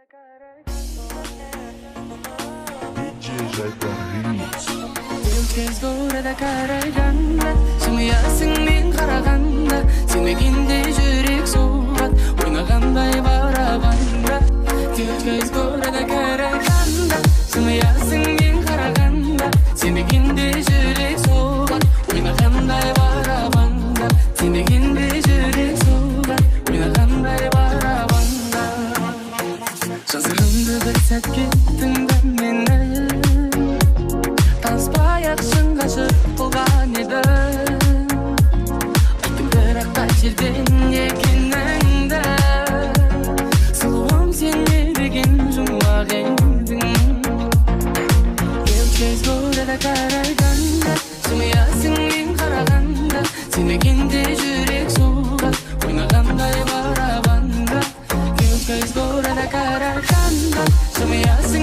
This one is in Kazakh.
DJ Zaydan Remix. Kez gorada karaganda Sümüyasın men karaganda Sevmeginde jürek soğat Oynaganday barabanda Kez gorada karaganda Sümüyasın men karaganda Sevmeginde jürek soğat Oynaganday barabanda Sevmeginde jürek soğat Oynaganday barabanda Жазырымды бір сәтке тыңдап мені Танспай-ақ шын ғашық болған едім Айттың бірақ қай жерден екеніңді Сұлуым сен не деген жұмбақ едің Кез көреді қарағанда Жымиясың мен қарағанда Сенбегенде жүрек соғады Ойнағандай барабанда Кез көреді қарағанда Жымиясың